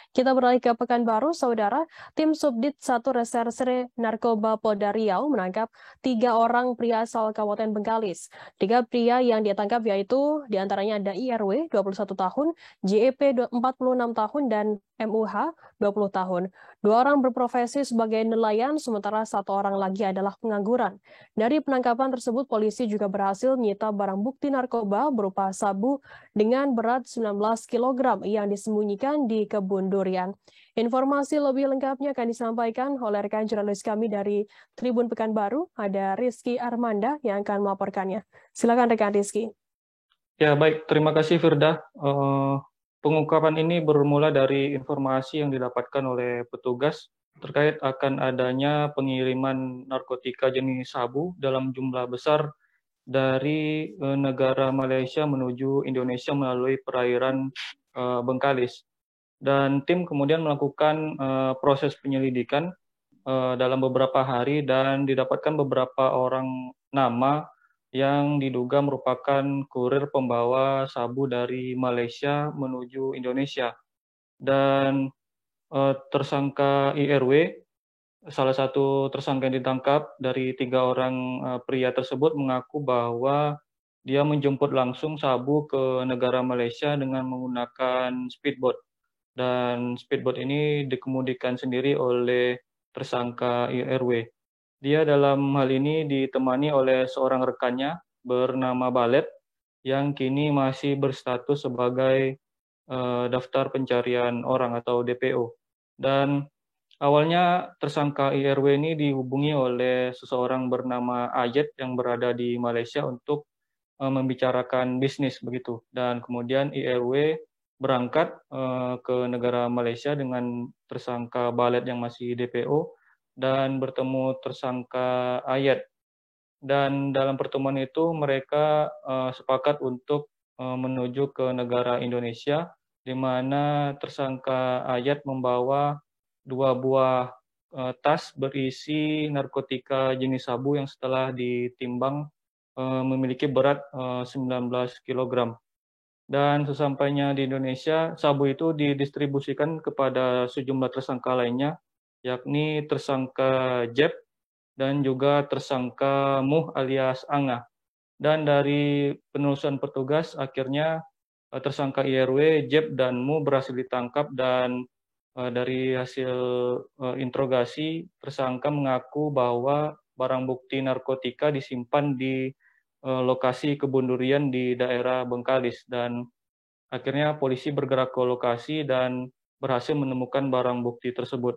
Kita beralih ke Pekanbaru, Saudara. Tim Subdit 1 Reserse Narkoba Polda Riau menangkap 3 orang pria asal Kabupaten Bengkalis. 3 pria yang ditangkap yaitu diantaranya ada IRW 21 tahun, JEP 46 tahun, dan MUH 20 tahun. 2 orang berprofesi sebagai nelayan, sementara 1 orang lagi adalah pengangguran. Dari penangkapan tersebut, polisi juga berhasil menyita barang bukti narkoba berupa sabu dengan berat 19 kg yang disembunyikan di kebun durian. Informasi lebih lengkapnya akan disampaikan oleh rekan jurnalis kami dari Tribun Pekanbaru, ada Rizky Armanda yang akan melaporkannya. Silakan rekan Rizky. Ya, baik. Terima kasih, Firda. Pengungkapan ini bermula dari informasi yang didapatkan oleh petugas terkait akan adanya pengiriman narkotika jenis sabu dalam jumlah besar dari negara Malaysia menuju Indonesia melalui perairan Bengkalis. Dan tim kemudian melakukan proses penyelidikan dalam beberapa hari dan didapatkan beberapa orang nama yang diduga merupakan kurir pembawa sabu dari Malaysia menuju Indonesia. Dan tersangka IRW, salah satu tersangka yang ditangkap dari 3 orang pria tersebut, mengaku bahwa dia menjemput langsung sabu ke negara Malaysia dengan menggunakan speedboat. Dan speedboat ini dikemudikan sendiri oleh tersangka IRW. Dia dalam hal ini ditemani oleh seorang rekannya bernama Balet yang kini masih berstatus sebagai daftar pencarian orang atau DPO. Dan awalnya tersangka IRW ini dihubungi oleh seseorang bernama Ayet yang berada di Malaysia untuk membicarakan bisnis begitu. Dan kemudian IRW berangkat ke negara Malaysia dengan tersangka Balet yang masih DPO dan bertemu tersangka Ayat. Dan dalam pertemuan itu mereka sepakat untuk menuju ke negara Indonesia, di mana tersangka Ayat membawa 2 buah tas berisi narkotika jenis sabu yang setelah ditimbang memiliki berat 19 kg. Dan sesampainya di Indonesia, sabu itu didistribusikan kepada sejumlah tersangka lainnya, yakni tersangka Jeb dan juga tersangka Muh alias Anga. Dan dari penelusuran petugas, akhirnya tersangka IRW, Jeb, dan Mu berhasil ditangkap dan dari hasil interogasi, tersangka mengaku bahwa barang bukti narkotika disimpan di lokasi kebun durian di daerah Bengkalis. Dan akhirnya polisi bergerak ke lokasi dan berhasil menemukan barang bukti tersebut.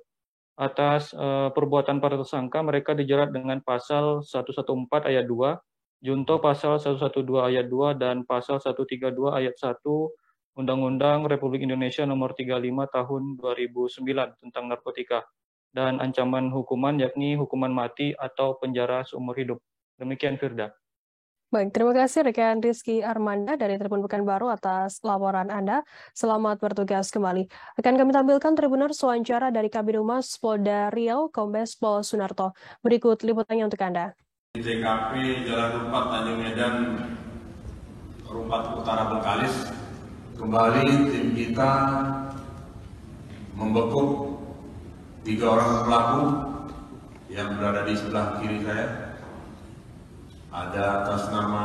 Atas perbuatan para tersangka, mereka dijerat dengan pasal 114 ayat 2, junto pasal 112 ayat 2, dan pasal 132 ayat 1 Undang-Undang Republik Indonesia Nomor 35 Tahun 2009 tentang narkotika, dan ancaman hukuman yakni hukuman mati atau penjara seumur hidup. Demikian, Firda. Baik, terima kasih rekan Rizky Armanda dari Tribun Pekanbaru atas laporan Anda. Selamat bertugas kembali. Akan kami tampilkan Tribuners wawancara dari Kabid Humas Polda Riau, Kombes Pol Sunarto. Berikut liputannya untuk Anda. Di TKP Jalan Rumpat Tanjung Medan, Rumpat Utara Bengkalis, kembali tim kita membekuk 3 orang pelaku yang berada di sebelah kiri saya. Ada atas nama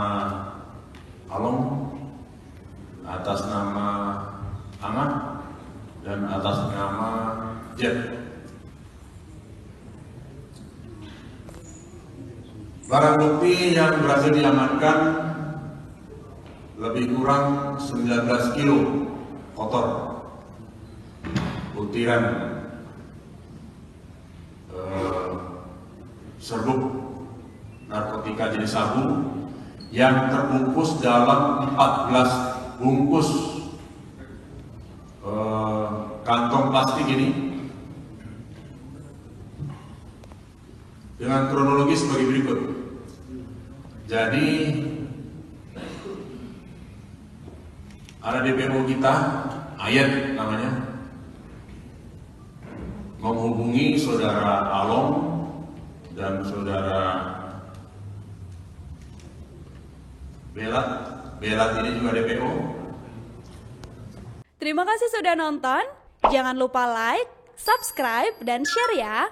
Along, atas nama Angan, dan atas nama Jet. Barang bukti yang berhasil diamankan lebih kurang 19 kilo kotor butiran serbuk narkotika jenis sabu yang terbungkus dalam 14 bungkus kantong plastik ini dengan kronologi sebagai berikut. Jadi ada DPO kita, Ayat namanya, menghubungi saudara Along dan saudara Belat ini juga DPO. Terima kasih sudah nonton. Jangan lupa like, subscribe, dan share ya.